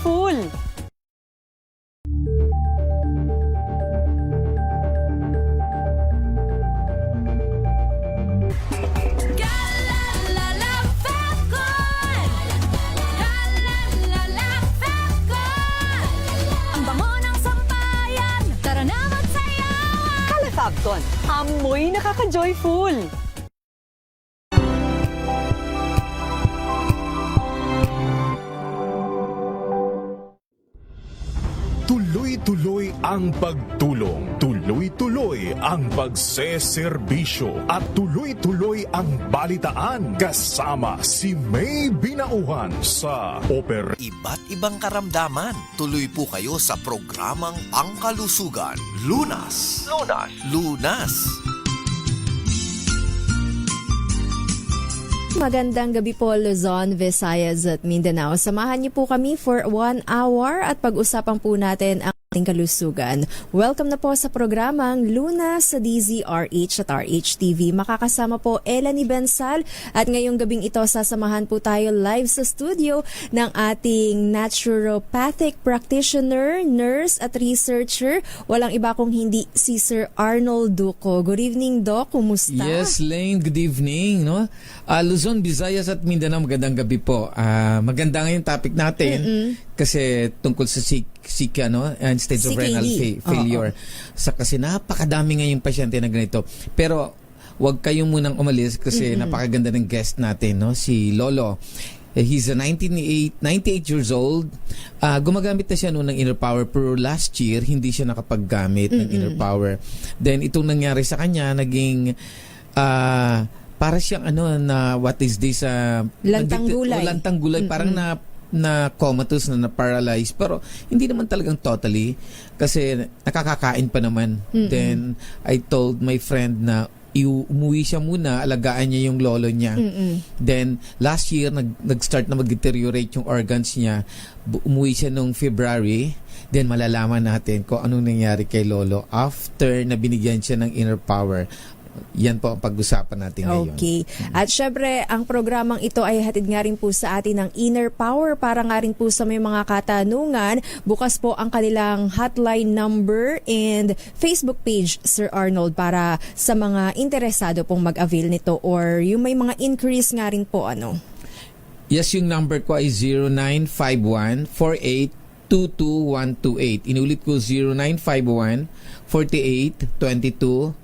ka-joyful! Kalafagton, amoy nakaka-joyful! Tuloy-tuloy ang pagtulong, tuloy-tuloy ang pagseserbisyo at tuloy-tuloy ang balitaan kasama si May Binauhan sa Iba't ibang karamdaman. Tuloy po kayo sa programang Pangkalusugan. Lunas. Lunas. Lunas. Magandang gabi po Luzon, Visayas at Mindanao. Samahan niyo po kami for 1 hour at pag-usapan po natin ang ating kalusugan. Welcome na po sa programang Lunas sa DZRH at RHTV. Makakasama po Elanie Bensal at ngayong gabing ito sasamahan po tayo live sa studio ng ating naturopathic practitioner, nurse at researcher. Walang iba kung hindi si Sir Arnold Duco. Good evening, Doc. Kumusta? Yes, Lane. Good evening. No? Luzon, Visayas at Mindanao, magandang gabi po. Maganda nga yung topic natin kasi tungkol sa and stage of renal failure. Kasi napakadami nga yung pasyente na ganito. Pero wag kayong munang umalis kasi napakaganda ng guest natin, no? Si Lolo. He's 98 years old. Gumagamit na siya noon ng Inner Power pero last year hindi siya nakapaggamit ng Inner Power. Then itong nangyari sa kanya, naging para siyang na what is this lantang gulay. Lantang gulay, parang na comatose na paralyzed pero hindi naman talagang totally kasi nakakakain pa naman. Then I told my friend na umuwi siya muna, alagaan niya yung lolo niya. Then last year nag-start na mag-deteriorate yung organs niya. Umuwi siya nung February. Then malalaman natin kung anong nangyari kay lolo after na binigyan siya ng Inner Power. Yan po ang pag-usapan natin ngayon. Okay. At syempre, ang programang ito ay hatid nga rin po sa atin ng Inner Power para nga rin po sa may mga katanungan. Bukas po ang kanilang hotline number and Facebook page, Sir Arnold, para sa mga interesado pong mag-avail nito or yung may mga inquiries nga rin po. Yes, yung number ko ay 0951-4822-128. Inulit ko 0951-4822-128.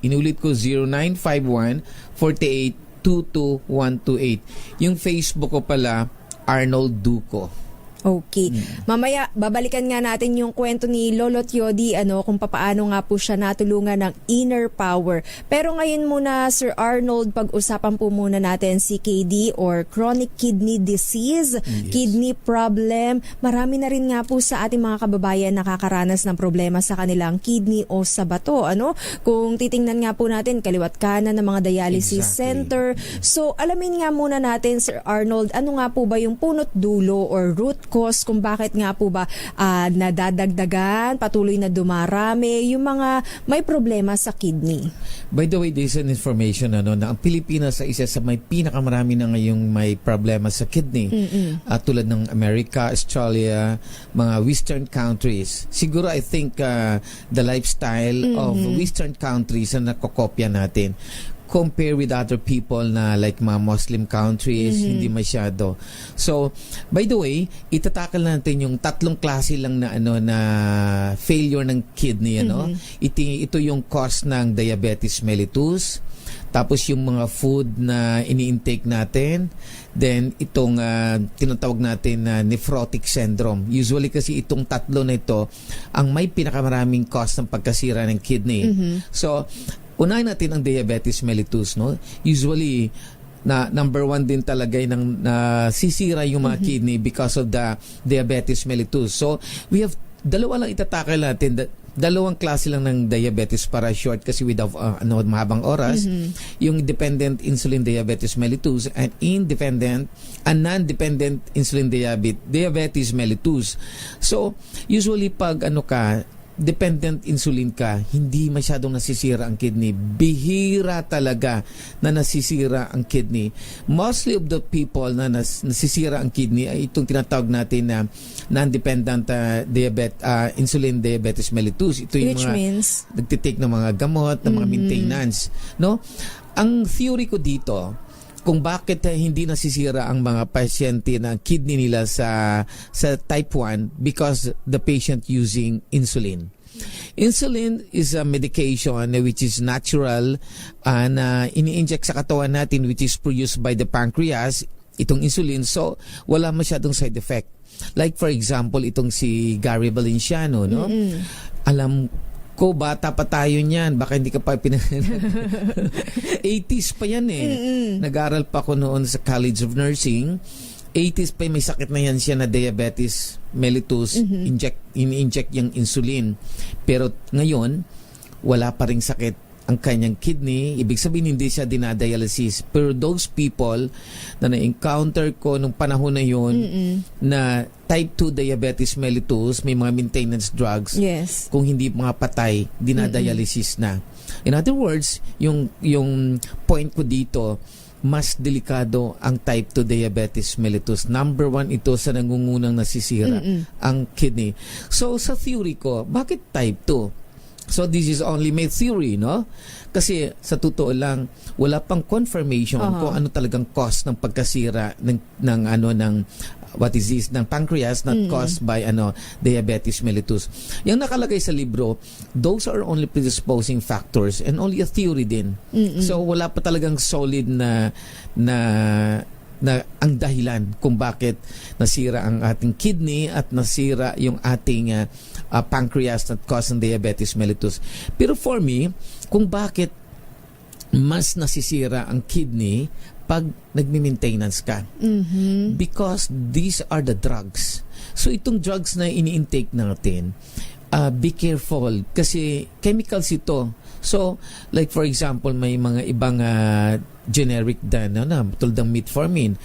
Inulit ko 0951-4822-128. Yung Facebook ko pala, Arnold Duco. Okay. Mamaya, babalikan nga natin yung kwento ni Lolo Tiodi, kung papaano nga po siya natulungan ng Inner Power. Pero ngayon muna, Sir Arnold, pag-usapan po muna natin si KD or Chronic Kidney Disease, kidney problem. Marami na rin nga po sa ating mga kababayan nakakaranas ng problema sa kanilang kidney o sa bato. Kung titingnan nga po natin, kaliwat kanan ng mga dialysis center. So, alamin nga muna natin, Sir Arnold, ano nga po ba yung punot dulo or root cause kung bakit nga po ba nadadagdagan, patuloy na dumarami yung mga may problema sa kidney. By the way, there's an information na ang Pilipinas ay isa sa may pinakamarami na ngayong may problema sa kidney. Tulad ng America, Australia, mga Western countries. Siguro I think the lifestyle of Western countries na nakokopya natin. Compare with other people na like mga Muslim countries, hindi masyado. So, by the way, itatakal natin yung tatlong klase lang na na failure ng kidney, Ito yung cause ng diabetes mellitus. Tapos yung mga food na ini-intake natin. Then itong tinatawag natin na nephrotic syndrome. Usually kasi itong tatlo na ito ang may pinakamaraming cause ng pagkasira ng kidney. So, unahin natin ang diabetes mellitus, no? Usually, number one din talaga yung sisira yung mga kidney because of the diabetes mellitus. So, we have dalawa lang itatakal natin. Dalawang klase lang ng diabetes para short kasi we have mahabang oras. Yung dependent insulin diabetes mellitus and non-dependent insulin diabetes mellitus. So, usually pag dependent insulin ka, hindi masyadong nasisira ang kidney. Bihira talaga na nasisira ang kidney. Mostly of the people na nasisira ang kidney ay itong tinatawag natin na non-dependent insulin diabetes mellitus. Ito yung Which mga means? nagtitake ng mga gamot, ng mga maintenance. No? Ang theory ko dito, kung bakit hindi nasisira ang mga pasyente na kidney nila sa type 1 because the patient using insulin. Insulin is a medication which is natural na ini-inject sa katawan natin which is produced by the pancreas, itong insulin, so wala masyadong side effect. Like for example, itong si Gary Valenciano, no? Alam ko, bata pa tayo niyan. Baka hindi ka pa 80s pa yan eh. Nag-aral pa ako noon sa College of Nursing. 80s pa may sakit na yan siya na diabetes mellitus. In-inject yung insulin. Pero ngayon, wala pa ring sakit ang kanyang kidney. Ibig sabihin, hindi siya dinadialysis. Pero those people na na-encounter ko nung panahon na yun na type 2 diabetes mellitus, may mga maintenance drugs. Yes. Kung hindi mga patay, dinadialysis na. In other words, yung point ko dito, mas delikado ang type 2 diabetes mellitus. Number 1 ito sa nangungunang nasisira ang kidney. So sa theory ko, bakit type 2? So this is only my theory, no? Kasi sa totoo lang, wala pang confirmation kung ano talagang cause ng pagkasira ng what is this, ng pancreas not caused by diabetes mellitus. Yung nakalagay sa libro, those are only predisposing factors and only a theory din. So wala pa talagang solid na ang dahilan kung bakit nasira ang ating kidney at nasira yung ating pancreas that cause ng diabetes mellitus. Pero for me, kung bakit mas nasisira ang kidney pag nagmi-maintenance ka. Because these are the drugs. So itong drugs na ini-intake natin, be careful kasi chemicals ito. So, like for example, may mga ibang generic tulad ng metformin.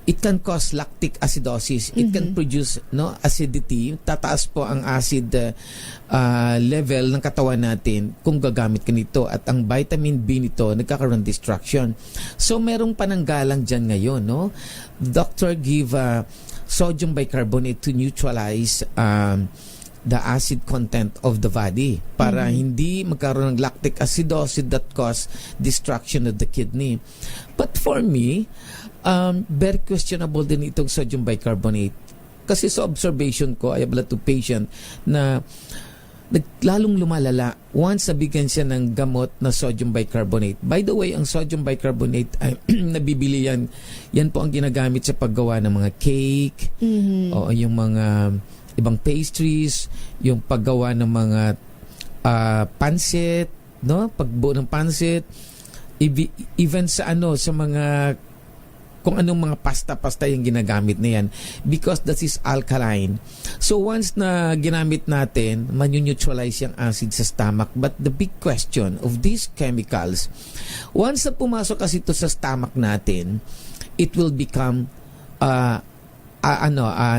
It can cause lactic acidosis. It can produce acidity. Tataas po ang acid level ng katawan natin kung gagamit ka nito. At ang vitamin B nito, nagkakaroon destruction. So, merong pananggalang dyan ngayon. No? Doctor give sodium bicarbonate to neutralize the acid content of the body para hindi magkaroon ng lactic acidosis that cause destruction of the kidney. But for me, very questionable din itong sodium bicarbonate. Kasi sa observation ko, I have a lot of patient na lalong lumalala once nabigyan siya ng gamot na sodium bicarbonate. By the way, ang sodium bicarbonate ay nabibili yan po ang ginagamit sa paggawa ng mga cake o yung mga ibang pastries, yung paggawa ng mga pancit, no? Pagbuo ng pancit, even sa sa mga kung anong mga pasta yung ginagamit na yan because that is alkaline. So once na ginamit natin, man-neutralize yung acid sa stomach. But the big question of these chemicals, once na pumasok kasi ito sa stomach natin, it will become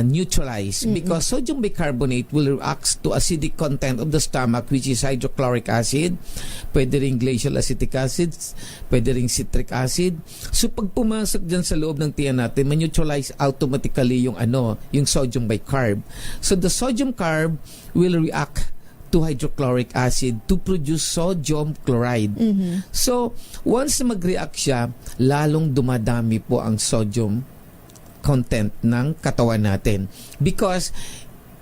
neutralized because sodium bicarbonate will react to acidic content of the stomach which is hydrochloric acid, pwede rin glacial acetic acid, pwede rin citric acid. So pag pumasok dyan sa loob ng tiyan natin, ma-neutralize automatically yung sodium bicarb. So the sodium carb will react to hydrochloric acid to produce sodium chloride. So once na mag-react siya, lalong dumadami po ang sodium content ng katawan natin. Because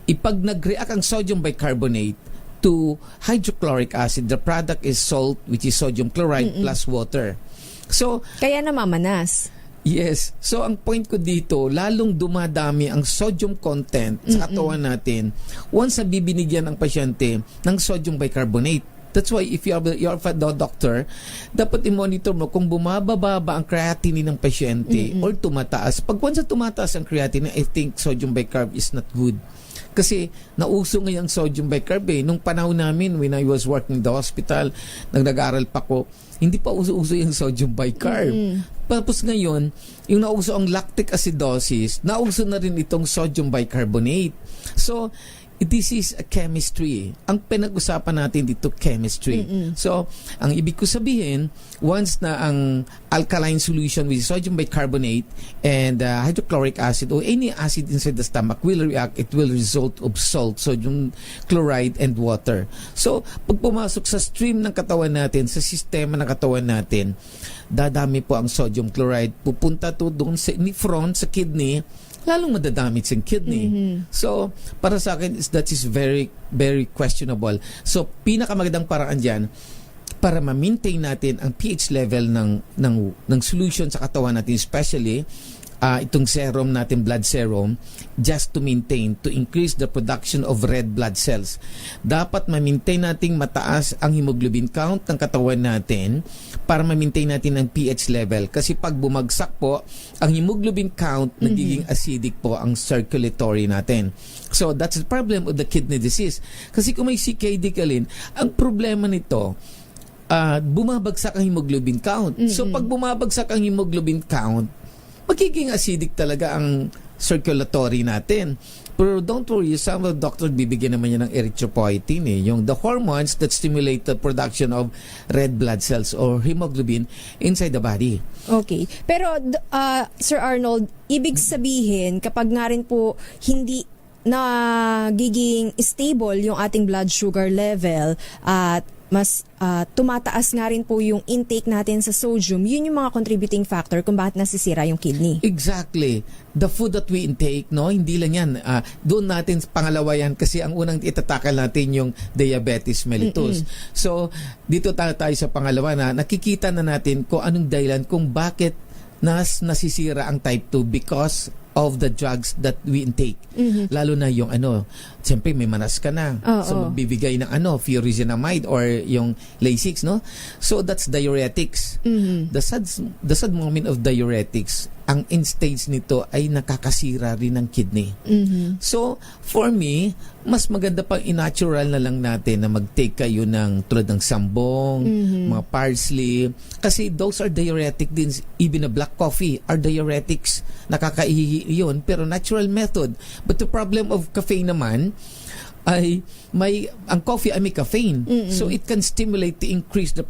ipag nag-react ang sodium bicarbonate to hydrochloric acid, the product is salt which is sodium chloride plus water. So, kaya namamanas. Yes. So, ang point ko dito, lalong dumadami ang sodium content sa katawan natin once na bibinigyan ang pasyente ng sodium bicarbonate. That's why if you're a doctor, dapat i-monitor mo kung bumababa ba ang creatinine ng pasyente or tumataas. Pag once na tumataas ang creatinine, I think sodium bicarb is not good. Kasi nauso ngayong sodium bicarb Nung panahon namin, when I was working in the hospital, nag-aaral pa ko, hindi pa uso-uso yung sodium bicarb. Tapos ngayon, yung nauso ang lactic acidosis, nauso na rin itong sodium bicarbonate. So, this is a chemistry. Ang pinag-usapan natin dito, chemistry. So, ang ibig ko sabihin, once na ang alkaline solution with sodium bicarbonate and hydrochloric acid or any acid inside the stomach will react, it will result of salt, sodium chloride and water. So, pag pumasok sa stream ng katawan natin, sa sistema ng katawan natin, dadami po ang sodium chloride. Pupunta to doon sa nephron, sa kidney, lalong madadamage ang kidney. So, para sa akin, that is very, very questionable. So, pinakamagandang paraan dyan, para ma-maintain natin ang pH level ng solution sa katawan natin, especially itong serum natin, blood serum, just to maintain, to increase the production of red blood cells. Dapat ma-maintain natin mataas ang hemoglobin count ng katawan natin para ma-maintain natin ang pH level. Kasi pag bumagsak po, ang hemoglobin count, nagiging acidic po ang circulatory natin. So, that's the problem of the kidney disease. Kasi kung may CKD ka rin, ang problema nito, bumabagsak ang hemoglobin count. So, pag bumabagsak ang hemoglobin count, magiging acidic talaga ang circulatory natin. Pero don't worry, some of the doctors bibigyan naman yan ng erythropoietin, yung the hormones that stimulate the production of red blood cells or hemoglobin inside the body. Okay. Pero, Sir Arnold, ibig sabihin, kapag nga rin po hindi nagiging stable yung ating blood sugar level at mas tumataas nga rin po yung intake natin sa sodium, yun yung mga contributing factor kung bakit nasisira yung kidney. Exactly. The food that we intake, no, hindi lang yan. Doon natin pangalawa yan kasi ang unang itatakal natin yung diabetes mellitus. So, dito tayo sa pangalawa na nakikita na natin kung anong dahilan kung bakit nasisira ang type 2 because of the drugs that we intake. Lalo na yung siyempre may manas ka na. So magbibigay ng furosemide or yung Lasix, no? So that's diuretics. The sad moment of diuretics, ang end stage nito ay nakakasira rin ng kidney. So for me, mas maganda pang in-natural na lang natin na mag-take kayo ng tulad ng sambong, mga parsley, kasi those are diuretic din. Even a black coffee are diuretics. Nakakaihi yun, pero natural method. But the problem of caffeine naman ay ang coffee ay may caffeine. So it can stimulate to increase the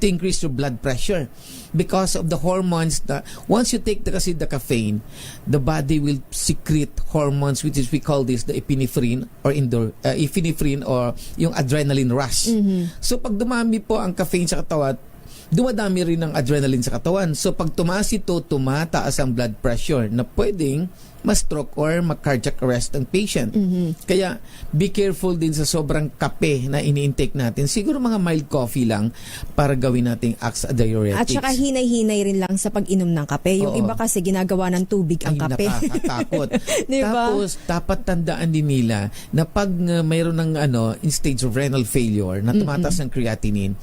increase your blood pressure because of the hormones that once you take the caffeine, the body will secrete hormones which is we call this the epinephrine or epinephrine or yung adrenaline rush. So pag dumami po ang caffeine sa katawan, dumadami rin ang adrenaline sa katawan. So pag tumaas ito, tumataas ang blood pressure na pwedeng ma-stroke or mag-cardiac arrest ang patient. Kaya be careful din sa sobrang kape na ini-intake natin. Siguro mga mild coffee lang para gawin nating acts diuretics. At saka hinay-hinay rin lang sa pag-inom ng kape. Yung iba kasi ginagawa ng tubig ang kape. Nakakatakot. Diba? Tapos dapat tandaan din nila na pag mayroon ng in stage of renal failure na tumataas ng creatinine,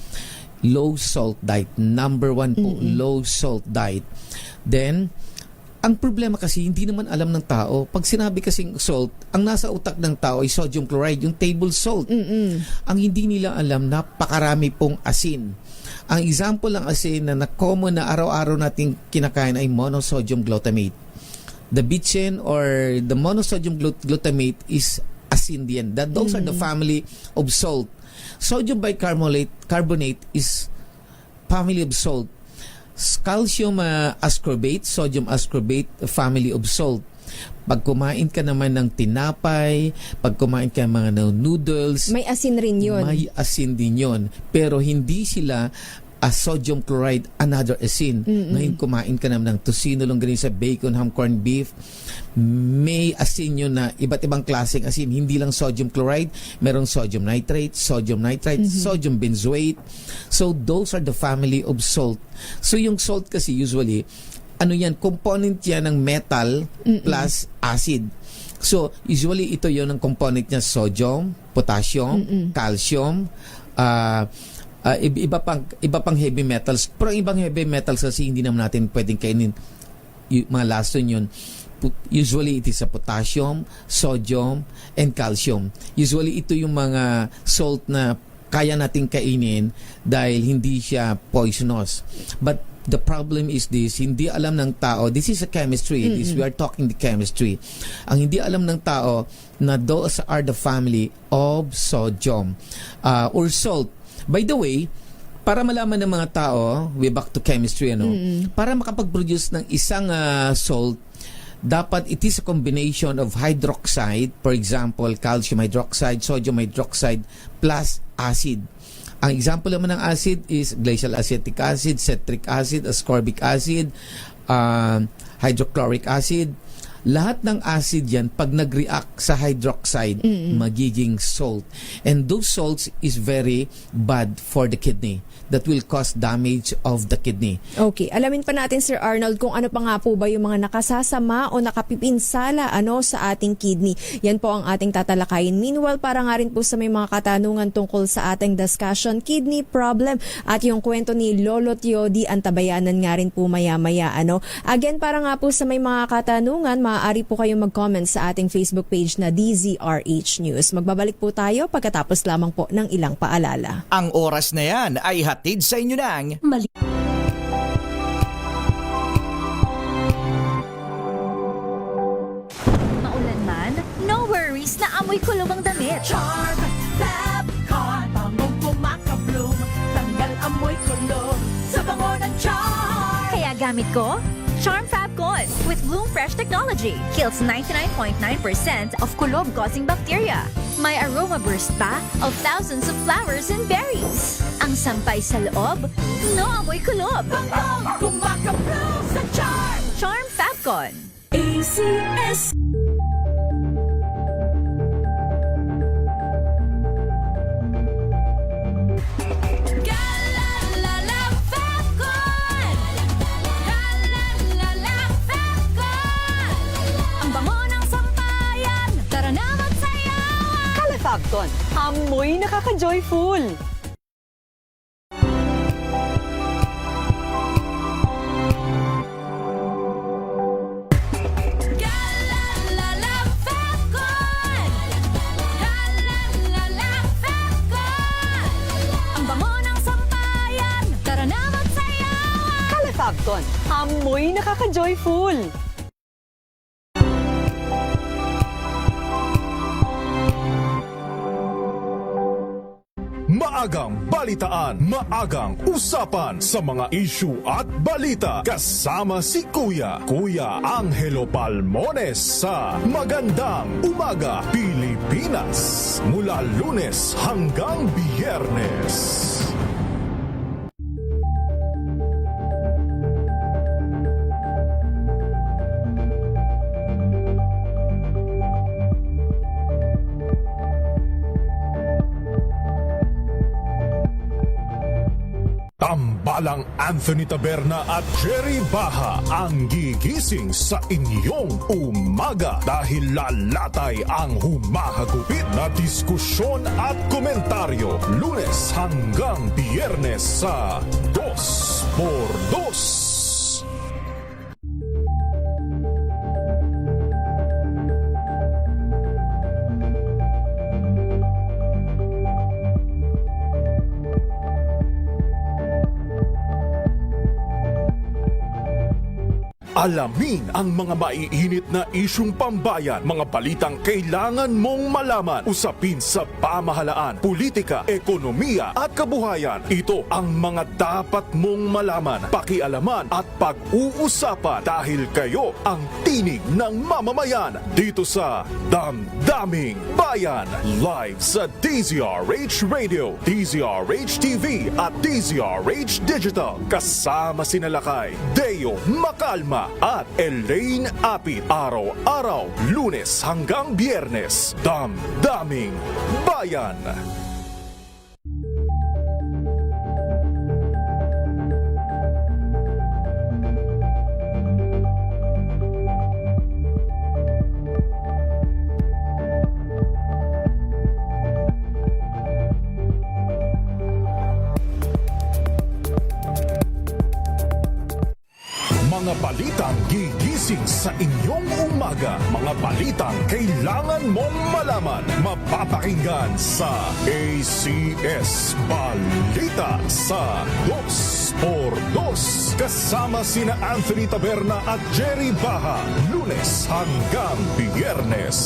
low salt diet. Number 1 po, low salt diet. Then, ang problema kasi, hindi naman alam ng tao. Pag sinabi kasing salt, ang nasa utak ng tao ay sodium chloride, yung table salt. Ang hindi nila alam, napakarami pong asin. Ang example ng asin na common na araw-araw nating kinakain ay monosodium glutamate. The bitchin or the monosodium glutamate is asin din. Those are the family of salt. Sodium bicarbonate is family of salt. Calcium ascorbate, sodium ascorbate, family of salt. Pag kumain ka naman ng tinapay, pag kumain ka ng mga noodles, may asin rin yun. May asin din yun. Pero hindi sila sodium chloride, another asin. Ngayon kumain ka naman ng tocino, longganisa, bacon, ham, corned beef, may asin yun na iba't ibang klaseng asin. Hindi lang sodium chloride, merong sodium nitrate, sodium benzoate. So those are the family of salt. So yung salt kasi usually, component yan ng metal plus acid. So usually ito yon ang component niya, sodium, potassium, calcium, iba pang heavy metals. Pero ibang heavy metals kasi hindi naman natin pwedeng kainin. Mga lason yun. Usually it is a potassium, sodium, and calcium. Usually ito yung mga salt na kaya nating kainin dahil hindi siya poisonous. But the problem is this, hindi alam ng tao, this is a chemistry, this we are talking the chemistry. Ang hindi alam ng tao na those are the family of sodium or salt. By the way, para malaman ng mga tao, we back to chemistry, para makapag-produce ng isang salt, dapat it is a combination of hydroxide, for example, calcium hydroxide, sodium hydroxide, plus acid. Ang example naman ng acid is glacial acetic acid, citric acid, ascorbic acid, hydrochloric acid. Lahat ng acid yan, pag nag-react sa hydroxide, magiging salt. And those salts is very bad for the kidney. That will cause damage of the kidney. Okay, alamin pa natin Sir Arnold kung ano pa nga po ba yung mga nakasasama o nakapipinsala sa ating kidney. Yan po ang ating tatalakayin. Meanwhile, para nga rin po sa may mga katanungan tungkol sa ating discussion, kidney problem at yung kwento ni Lolo Tiodi, antabayanan nga rin po maya-maya. Again, para nga po sa may mga katanungan, maaari po kayong mag-comment sa ating Facebook page na DZRH News. Magbabalik po tayo pagkatapos lamang po ng ilang paalala. Ang oras na yan ay hatid sa inyo ng Maulan man, no worries na amoy kulong ang damit. Charm Fabcon, bangong pumakabloom, tanggal amoy kulong sa bango ng charm. Kaya gamit ko, Charm Fabcon with Bloom Fresh technology. Kills 99.9% of kulob-causing bacteria. May aroma burst pa of thousands of flowers and berries. Ang sampay sa loob, no amoy kulob. Bangong pumakabloom sa charm. Charm Fabcon. ACS. Galalala Fabcon. Galalala Fabcon. Ang bango ng sampayan, tara na magsayawan. Calefabcon, amoy nakaka-joyful. Galalala Fabcon. Galalala Fabcon. Ang bango ng sampayan, tara na magsayawan. Calefabcon, amoy nakaka-joyful. Maagang balitaan, maagang usapan sa mga issue at balita kasama si Kuya Angelo Palmones sa Magandang Umaga Pilipinas mula Lunes hanggang Biyernes. Tambalang Anthony Taberna at Jerry Baha ang gigising sa inyong umaga dahil lalatay ang humahagupit na diskusyon at komentaryo Lunes hanggang Biyernes sa 2x2. Alamin ang mga maiinit na isyung pambayan, mga balitang kailangan mong malaman, usapin sa pamahalaan, politika, ekonomiya at kabuhayan. Ito ang mga dapat mong malaman, pakialaman at pag-uusapan dahil kayo ang tinig ng mamamayan dito sa Damdaming Bayan. Live sa DZRH Radio, DZRH TV at DZRH Digital. Kasama sinalakay Deo Macalma at Elaine Apit. Araw-araw, Lunes hanggang Biyernes. Damdaming Bayan. Mga balitang gigising sa inyong umaga, mga Mga balitang kailangan mong malaman. Mapapakinggan sa ACS Balita sa 2x2. Kasama sina Anthony Taberna at Jerry Baha. Lunes hanggang Biyernes.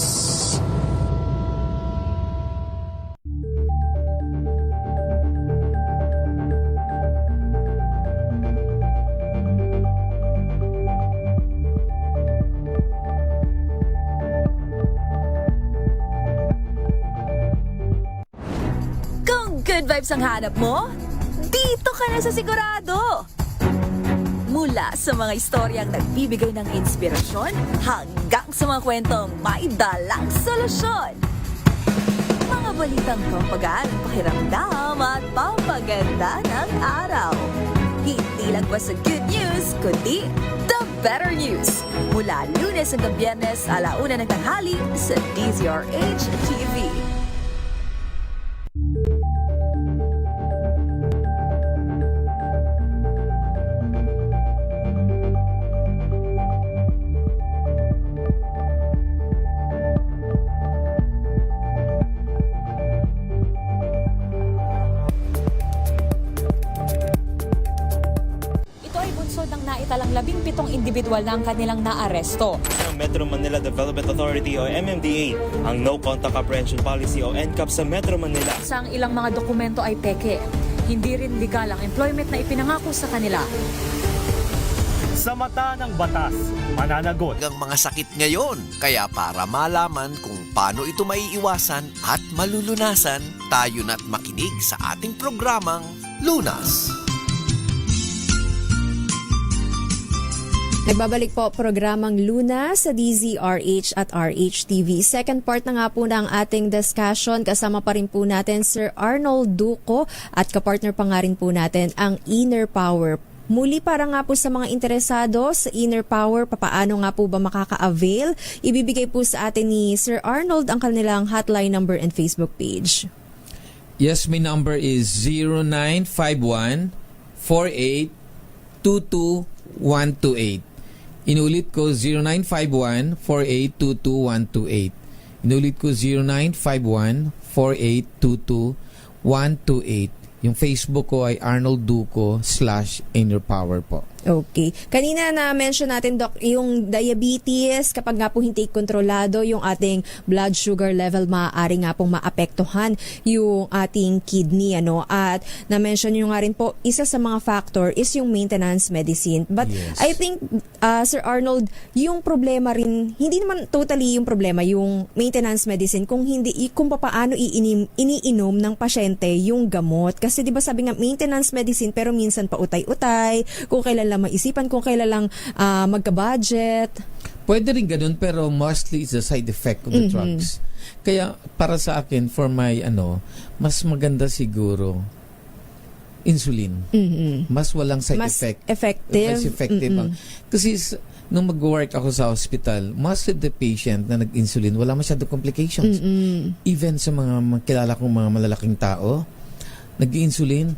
Kung good vibes ang hanap mo, dito ka na sa sigurado! Mula sa mga istoryang nagbibigay ng inspirasyon hanggang sa mga kwentong may dalang solusyon. Mga balitang pampagaan ang pakiramdam at pampaganda ng araw. Hindi lang ba sa good news, kundi the better news. Mula Lunes hanggang Biyernes, 1:00 ng tanghali sa DZRH TV. Ito ay bunsod ng naitalang 17 individual na ang kanilang naaresto. Ng Metro Manila Development Authority o MMDA ang No Contact Apprehension Policy o NCAP sa Metro Manila. Sa ang ilang mga dokumento ay peke. Hindi rin legal ang employment na ipinangako sa kanila. Sa mata ng batas, mananagot. Ang mga sakit ngayon. Kaya para malaman kung paano ito maiiwasan at malulunasan, tayo na't makinig sa ating programang Lunas. Nagbabalik po programang Luna sa DZRH at RHTV. Second part na nga po ng ating discussion. Kasama pa rin po natin Sir Arnold Duco at kapartner pa nga rin po natin ang Inner Power. Muli para nga po sa mga interesado sa Inner Power, papaano nga po ba makaka-avail? Ibibigay po sa atin ni Sir Arnold ang kanilang hotline number and Facebook page. Yes, my number is 0951-4822-128. Inulit ko 0951-4822-128. Inulit ko 0951-4822-128. Yung Facebook ko ay Arnold Duco /Innerpower po. Okay. Kanina na-mention natin, Doc, yung diabetes, kapag nga po hindi kontrolado yung ating blood sugar level, maaari nga pong maapektuhan yung ating kidney, ano? At na-mention nyo nga rin po, isa sa mga factor is yung maintenance medicine. But Yes. I think, Sir Arnold, yung problema rin, hindi naman totally yung problema, yung maintenance medicine, kung paano iniinom ng pasyente yung gamot. Kasi di ba sabi nga, maintenance medicine, pero minsan pa utay-utay, kung kailan lang maisipan, kung kailan lang magka-budget. Pwede rin ganun, pero mostly it's the side effect of the drugs. Kaya para sa akin, for my mas maganda siguro insulin. Mas walang side Mas effect. effective. Mas effective. Kasi nung mag-work ako sa hospital, most of the patient na nag-insulin, wala masyado complications. Even sa mga kilala kong mga malalaking tao, nag-insulin,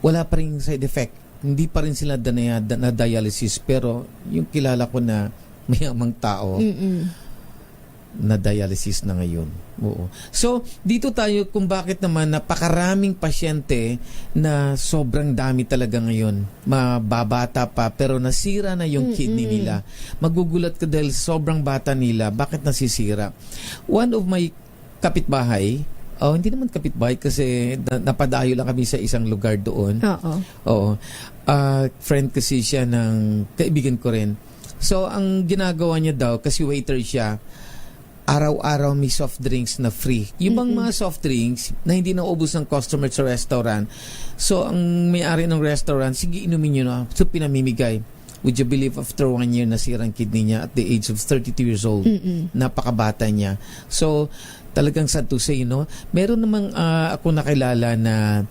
wala pa rin side effect. Hindi pa rin sila na dialysis, pero yung kilala ko na mayamang tao na dialysis na ngayon. Oo. So, dito tayo kung bakit naman napakaraming pasyente na sobrang dami talaga ngayon. Mababata pa, pero nasira na yung kidney nila. Magugulat ka dahil sobrang bata nila. Bakit nasisira? One of my kapitbahay, hindi naman kapitbahay kasi napadayo lang kami sa isang lugar doon. Oo. Friend kasi siya ng kaibigan ko rin. So, ang ginagawa niya daw, kasi waiter siya, araw-araw may soft drinks na free. Yung bang mga soft drinks na hindi naubos ng customer sa restaurant. So, ang may-ari ng restaurant, sige, inumin nyo na. So, pinamimigay. Would you believe after 1 year nasira ang kidney niya at the age of 32 years old? Napakabata niya. So, talagang sad to say, meron namang ako nakilala na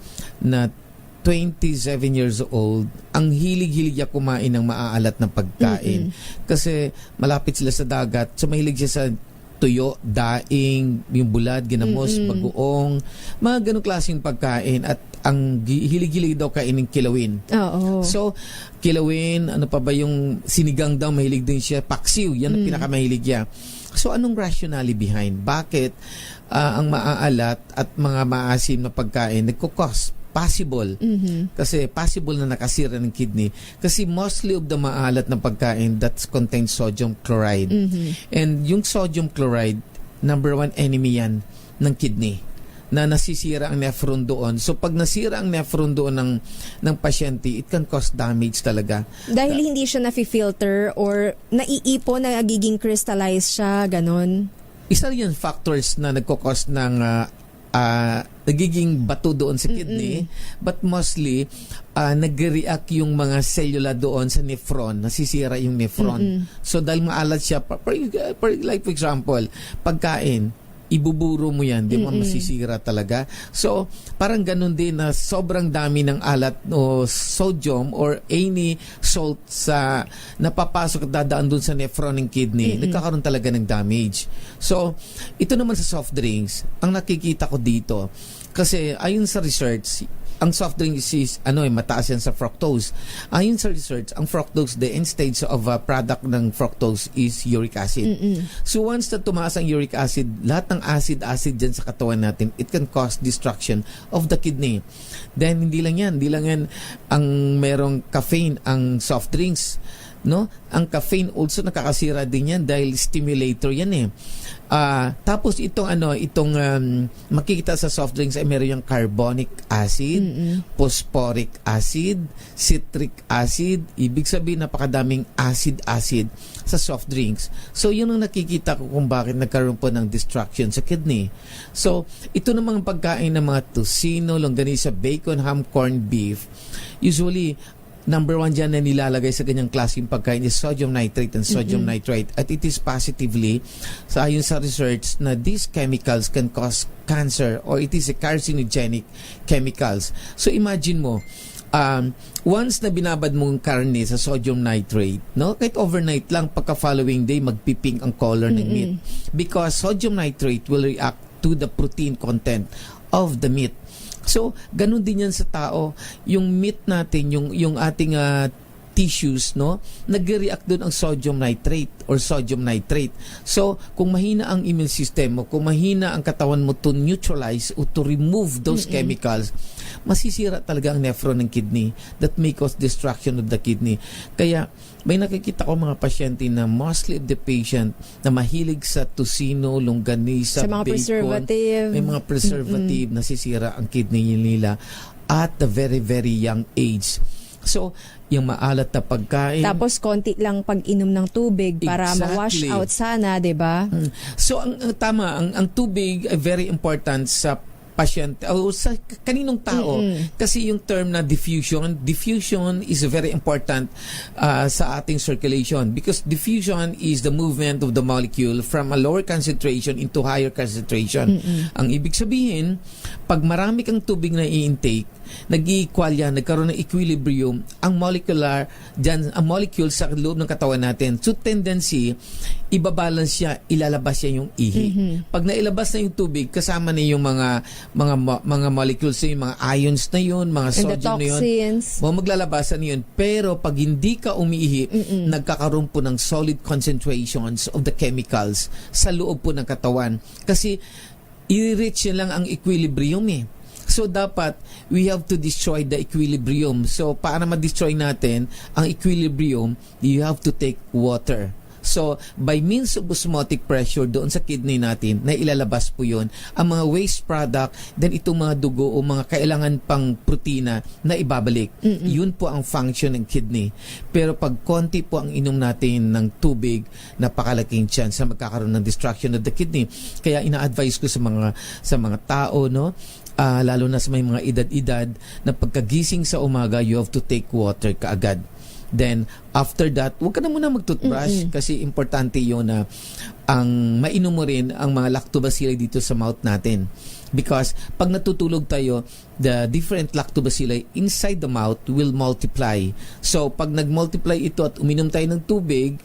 27 years old, ang hilig-hilig niya kumain ng maaalat na pagkain. Kasi malapit sila sa dagat, so mahilig siya sa tuyo, daing, yung bulad, ginamos, bagoong, mga ganong klaseng pagkain. At ang hilig-hilig daw kainin kilawin. So, kilawin, ano pa ba yung sinigang daw, mahilig din siya, paksiw, yan ang pinakamahilig niya. So anong rationale behind? Bakit ang maaalat at mga maasim na pagkain nagkukos? Possible. Kasi possible na nakasira ng kidney. Kasi mostly of the maalat na pagkain that contains sodium chloride. And yung sodium chloride, number 1 enemy yan ng kidney, na nasisira ang nephron doon. So pag nasira ang nephron doon ng pasyente, it can cause damage talaga. Dahil hindi siya na-filter or naiipon, nagiging crystallized siya, ganon. Isa rin yung factors na nagkukos ng nagiging bato doon sa kidney, but mostly nag-react yung mga cellula doon sa nephron, nasisira yung nephron. So dahil maalat siya, like for example, pagkain, ibuburo mo yan, di mo masisira talaga. So, parang ganun din na sobrang dami ng alat o sodium or any salt sa napapasok at dadaan dun sa nephron ng kidney, nagkakaroon talaga ng damage. So, ito naman sa soft drinks, ang nakikita ko dito, kasi ayon sa research, ang soft drinks is mataas yan sa fructose. Ayon sa research, ang fructose, the end stage of a product ng fructose is uric acid. So once na tumaas ang uric acid, lahat ng acid dyan sa katawan natin, it can cause destruction of the kidney. Then hindi lang yan ang merong caffeine ang soft drinks, no? Ang caffeine also nakakasira din yan dahil stimulator yan eh. Tapos itong makikita sa soft drinks ay meron yung carbonic acid, phosphoric acid, citric acid. Ibig sabihin napakadaming acid sa soft drinks. So yun ang nakikita ko kung bakit nagkaroon po ng destruction sa kidney. So ito namang pagkain ng mga tocino, longganisa, bacon, ham, corned beef. Usually number 1 dyan na nilalagay sa ganyang klaseng pagkain is sodium nitrate and sodium nitrite. At it is positively, ayon sa research, na these chemicals can cause cancer or it is a carcinogenic chemicals. So imagine mo, once na binabad mong karne sa sodium nitrate, no, kahit overnight lang, pagka following day, magpipink ang color ng meat. Because sodium nitrate will react to the protein content of the meat. So, ganun din yan sa tao. Yung meat natin, yung ating tissues, no, nag-react doon ang sodium nitrate or sodium nitrate. So, kung mahina ang immune system mo, kung mahina ang katawan mo to neutralize or to remove those chemicals, masisira talaga ang nephron ng kidney that may cause destruction of the kidney. Kaya, may nakikita ko mga pasyente na mostly of the patient na mahilig sa tocino, longganisa, sa mga bacon, preservative. may mga preservative, nasisira ang kidney nila at a very, very young age. So, yung maalat na pagkain. Tapos konti lang pag-inom ng tubig para ma-wash out sana, 'di ba? So ang tubig ay very important sa pasyente o sa kaninong tao kasi yung term na diffusion is very important sa ating circulation because diffusion is the movement of the molecule from a lower concentration into higher concentration. Ang ibig sabihin, pag marami kang tubig na i-intake, nag-i-equal yan, nagkaroon ng equilibrium ang molecule sa loob ng katawan natin. So tendency, ibabalance siya, ilalabas siya yung ihi. Pag nailabas na yung tubig, kasama na yung mga molecules na yung mga ions na yun, mga sodium na yun, maglalabasan na yun. Pero pag hindi ka umiihi, nagkakaroon po ng solid concentrations of the chemicals sa loob po ng katawan. Kasi i-reach lang ang equilibrium eh. So, dapat, we have to destroy the equilibrium. So, para ma-destroy natin ang equilibrium, you have to take water. So, by means of osmotic pressure doon sa kidney natin, na ilalabas po yun, ang mga waste product, then itong mga dugo o mga kailangan pang protina na ibabalik. Yun po ang function ng kidney. Pero pag konti po ang inom natin ng tubig, napakalaking chance na magkakaroon ng destruction of the kidney. Kaya ina-advise ko sa mga tao, no, lalo na sa may mga edad-edad, na pagkagising sa umaga, you have to take water kaagad. Then, after that, huwag ka na muna mag-toothbrush kasi importante yun na ang mainom mo rin ang mga lactobacilli dito sa mouth natin. Because pag natutulog tayo, the different lactobacilli inside the mouth will multiply. So, pag nag-multiply ito at uminom tayo ng tubig,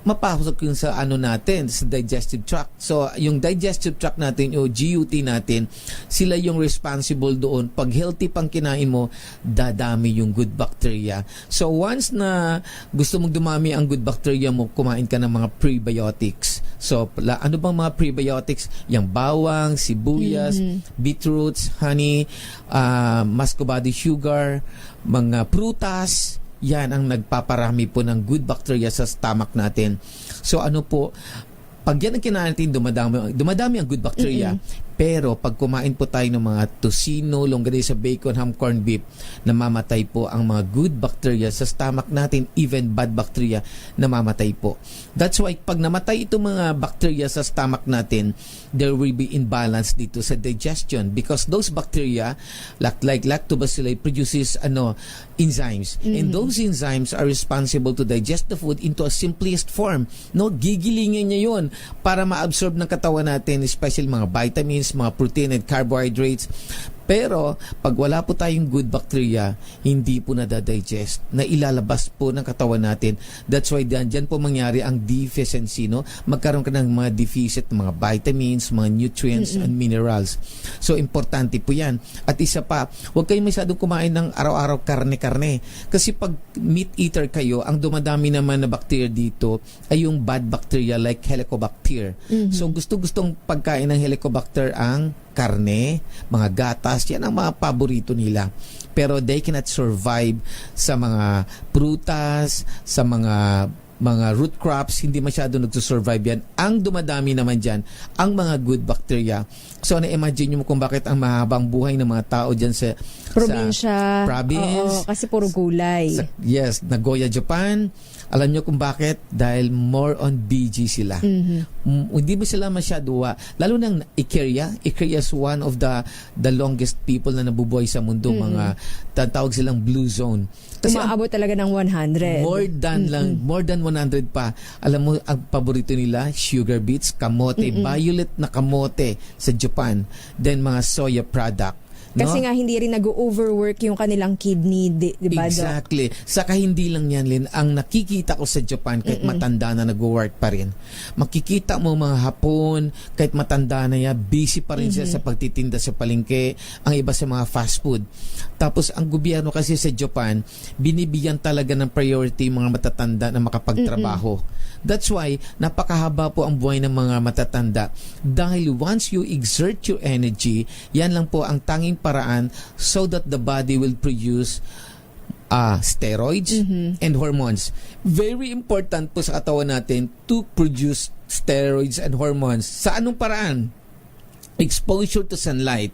mapasok yun sa ano natin, sa digestive tract. So, yung digestive tract natin, o GUT natin, sila yung responsible doon. Pag healthy pang kinain mo, dadami yung good bacteria. So, once na gusto mong dumami ang good bacteria mo, kumain ka ng mga prebiotics. So, ano bang mga prebiotics? Yung bawang, sibuyas, beetroots, honey, muscovado sugar, mga prutas, yan ang nagpaparami po ng good bacteria sa stomach natin. So ano po, pag yan ang kinain natin, dumadami ang good bacteria. Pero pag kumain po tayo ng mga tocino, longganisa, bacon, ham, corned beef, namamatay po ang mga good bacteria sa stomach natin, even bad bacteria, namamatay po. That's why pag namatay itong mga bacteria sa stomach natin, there will be imbalance dito sa digestion because those bacteria, like lactobacilli, produces enzymes. And those enzymes are responsible to digest the food into a simplest form. No, gigilingin niya yun para ma-absorb ng katawan natin, especially mga vitamins, mga protein and carbohydrates. Pero, pag wala po tayong good bacteria, hindi po nadadigest, na ilalabas po ng katawan natin. That's why dyan po mangyari ang deficiency, no? Magkaroon ka ng mga deficit, mga vitamins, mga nutrients, and minerals. So, importante po yan. At isa pa, huwag kayong masyadong kumain ng araw-araw karne-karne. Kasi pag meat eater kayo, ang dumadami naman na bacteria dito ay yung bad bacteria like Helicobacter. So, gusto-gustong pagkain ng Helicobacter ang karne, mga gatas, yan ang mga paborito nila. Pero they cannot survive sa mga prutas, sa mga root crops, hindi masyado nagsusurvive yan. Ang dumadami naman dyan, ang mga good bacteria. So, na-imagine nyo kung bakit ang mahabang buhay ng mga tao dyan sa Probinsya. province. Oo, kasi puro gulay. Yes, Nagoya, Japan. Alam nyo kung bakit? Dahil more on BG sila. Hindi mo sila masyado, lalo ng Ikaria. Ikaria is one of the longest people na nabubuhay sa mundo. Mga tatawag silang blue zone. Kasi umaabot talaga ng 100. More than 100 pa. Alam mo, ang paborito nila, sugar beets, kamote, violet na kamote sa Japan. Then mga soya product. Kasi no? nga hindi rin nag-overwork yung kanilang kidney, di ba? Exactly. Saka hindi lang yan, Lynn. Ang nakikita ko sa Japan, kahit matanda na nag-work pa rin, makikita mo mga Hapon, kahit matanda na yan, busy pa rin siya sa pagtitinda sa palengke, ang iba sa mga fast food. Tapos ang gobyerno kasi sa Japan, binibigyan talaga ng priority yung mga matatanda na makapagtrabaho. That's why, napakahaba po ang buhay ng mga matatanda. Dahil once you exert your energy, yan lang po ang tanging paraan so that the body will produce steroids and hormones. Very important po sa katawan natin to produce steroids and hormones. Sa anong paraan? Exposure to sunlight,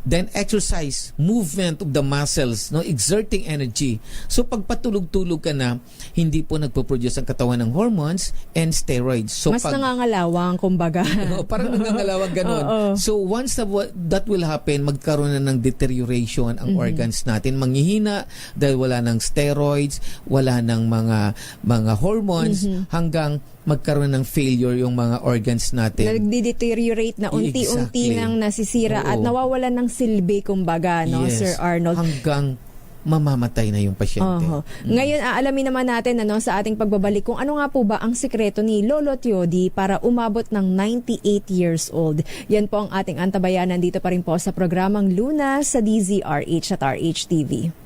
then exercise, movement of the muscles, no, exerting energy. So pag patulog-tulog ka na, hindi po nagpo-produce ang katawan ng hormones and steroids. So mas nangangalawang, kumbaga. Parang nangangalawang ganun. So once that will happen, magkaroon na ng deterioration ang organs natin. Manghihina dahil wala ng steroids, wala ng mga hormones, hanggang magkaroon ng failure yung mga organs natin. Nagde-deteriorate na unti-unti nang nasisira at nawawalan ng silbi, kumbaga, no, Yes. Sir Arnold. Hanggang mamamatay na yung pasyente. Ngayon, aalamin naman natin sa ating pagbabalik kung ano nga po ba ang sikreto ni Lolo Tiodi para umabot ng 98 years old. Yan po ang ating antabayanan dito pa rin po sa programang Luna sa DZRH at RHTV.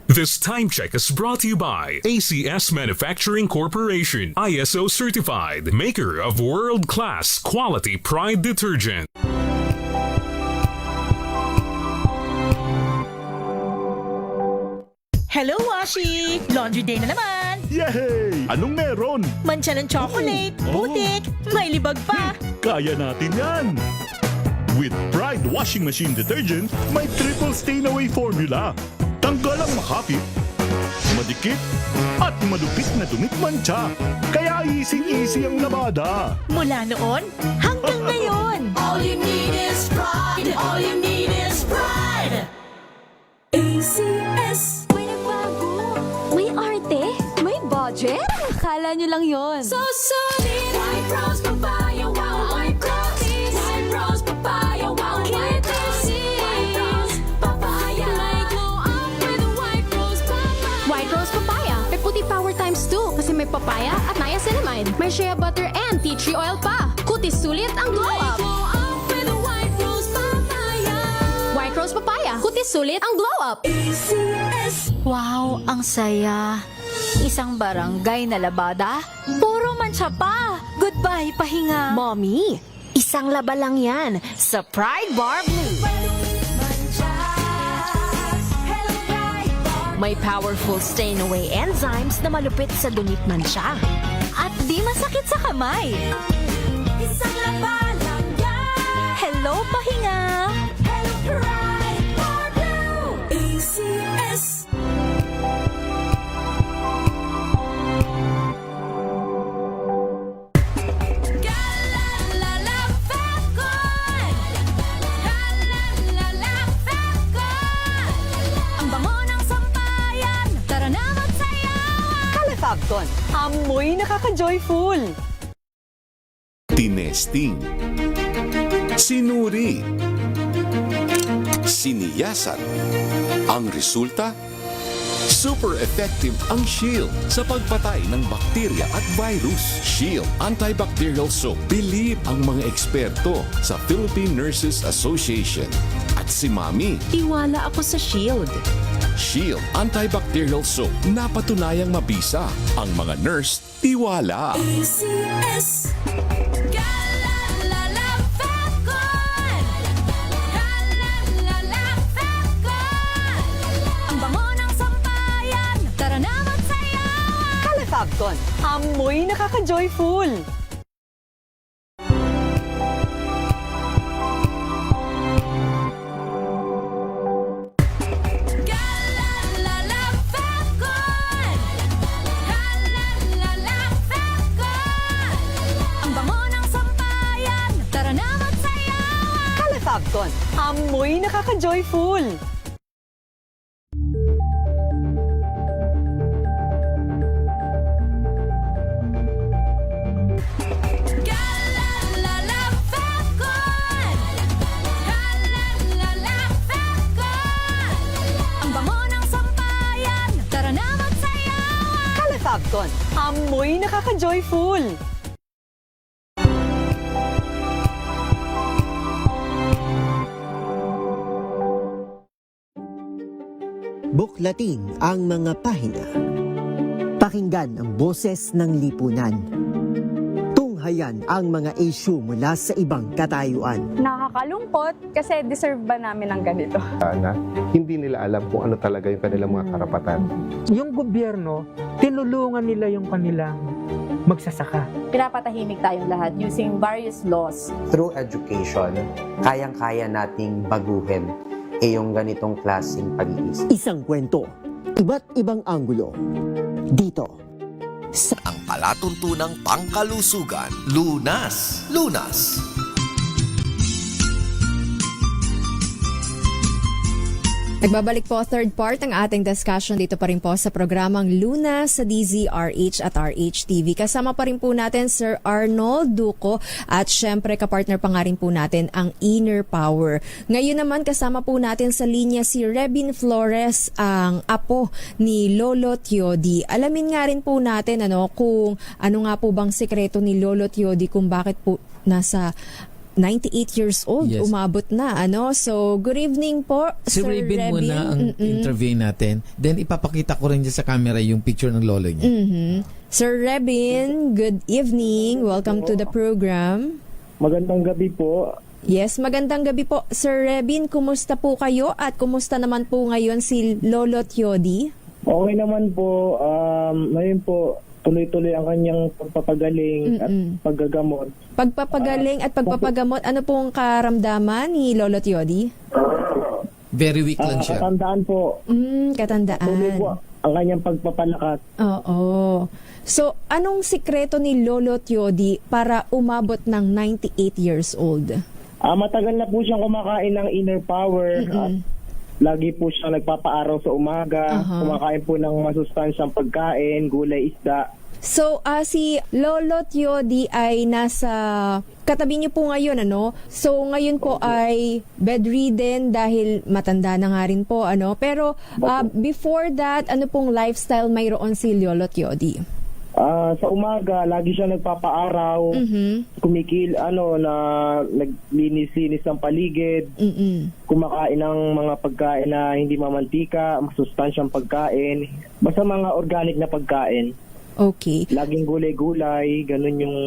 This time check is brought to you by ACS Manufacturing Corporation, ISO certified, maker of world-class quality Pride detergent. Hello, Washi! Laundry day na naman! Yay! Anong meron? Mancha ng chocolate, putik, may libag pa! Kaya natin yan! With Pride Washing Machine Detergent, may triple stain-away formula. Tanggal ang makapit, madikit, at malupit na dumit mancha. Kaya easy-easy ang labada. Mula noon hanggang ngayon! All you need is pride! All you need is pride! ACS! May nagbago! May arte! May budget! Akala nyo lang yon. So solid! White Rose Papaya, wow! White Rose! White Rose Papaya, wow! White Rose! White Rose Papaya! May glow up with White Rose Papaya! White Rose Papaya. May puti power times 2 kasi may papaya at niacinamide. May Fresh shea butter and tea tree oil pa. Kutis sulit ang glow up. White Rose Papaya. Kutis sulit ang glow up. Wow, ang saya. Isang barangay na labada, puro mancha pa. Goodbye, pahinga. Mommy, isang laba lang yan sa Pride Bar Blue. May powerful stain-away enzymes na malupit sa dunit mancha. At di masakit sa kamay. Isang laba lang yan. Hello, pahinga. Hello, Pride Bar Blue. ACS. Calefabcon, amoy nakaka-joyful. Tinesting, sinuri, siniyasan. Ang resulta? Super effective ang Shield sa pagpatay ng bakterya at virus. Shield Antibacterial Soap. Believe ang mga eksperto sa Philippine Nurses Association. At si Mami. Tiwala ako sa Shield. Shield Antibacterial Soap. Napatunayang mabisa. Ang mga nurse, tiwala. ACS. Calefabcon, amoy nakaka-joyful. Calefabcon, amoy nakaka-joyful. Calefabcon, amoy nakaka-joyful. Buklatin ang mga pahina. Pakinggan ang boses ng lipunan. Tunghayan ang mga issue mula sa ibang katayuan. Nakakalungkot kasi deserve ba namin ng ganito? Na hindi nila alam kung ano talaga yung kanilang mga karapatan. Yung gobyerno, tinulungan nila yung kanilang magsasaka. Pinapatahimik tayong lahat using various laws. Through education, kayang-kaya nating baguhin yung ganitong klaseng pag-iisip. Isang kwento, iba't ibang anggulo. Dito, sa Ang palatuntunang pangkalusugan, Lunas. Lunas. Nagbabalik po third part ng ating discussion dito pa rin po sa programang Luna sa DZRH at RH-TV. Kasama pa rin po natin Sir Arnold Duco at syempre kapartner pa nga rin po natin ang Inner Power. Ngayon naman kasama po natin sa linya si Rebin Flores, ang apo ni Lolo Tiodi. Alamin nga rin po natin kung ano nga po bang sekreto ni Lolo Tiodi kung bakit po nasa 98 years old, Yes. umabot na, So, good evening po, Si Sir Rebin Rebin. muna ang interview natin. Then, ipapakita ko rin dyan sa camera yung picture ng lolo niya. Sir Rebin, good evening. Welcome to the program. Magandang gabi po. Yes, magandang gabi po. Sir Rebin, kumusta po kayo at kumusta naman po ngayon si Lolo Tiodi? Okay naman po. Ngayon po, tuloy-tuloy ang kanyang pagpapagaling at paggagamot. Pagpapagaling at pagpapagamot, ano pong karamdaman ni Lolo Tiodi? Very weak lang siya. Katandaan po. Katandaan. Tuloy po ang kanyang pagpapalakas. Oo. So, anong sikreto ni Lolo Tiodi para umabot ng 98 years old? Matagal na po siyang kumakain ng Inner Power at lagi po siyang nagpapaaraw sa umaga. Kumakain po ng masustansyang pagkain, gulay, isda. So, si Lolo Tiodi ay nasa katabi niyo po ngayon, So, ngayon po ay bedridden dahil matanda na nga rin po, Pero, before that, ano pong lifestyle mayroon si Lolo Tiodi? Sa umaga, lagi siya nagpapaaraw, naglinis-linis ng paligid, kumakain ng mga pagkain na hindi mamantika, masustansyang pagkain, basta mga organic na pagkain. Okay. Laging gulay-gulay, ganun yung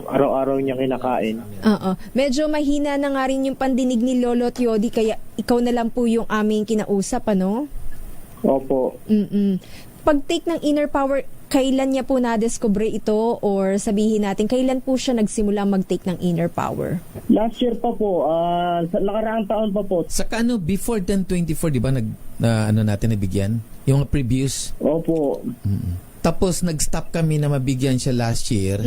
araw-araw niya kinakain. Oo. Medyo mahina na nga rin yung pandinig ni Lolo Yodi, kaya ikaw na lang po yung aming kinausap, ano? Opo. Pag-take ng inner power, kailan niya po na-discover ito or sabihin natin, kailan po siya nagsimula mag-take ng inner power? Last year pa po, sa nakaraang taon pa po. Saka before 1024, di ba, natin nabigyan? Yung previous? Opo. Tapos nag-stop kami na mabigyan siya last year.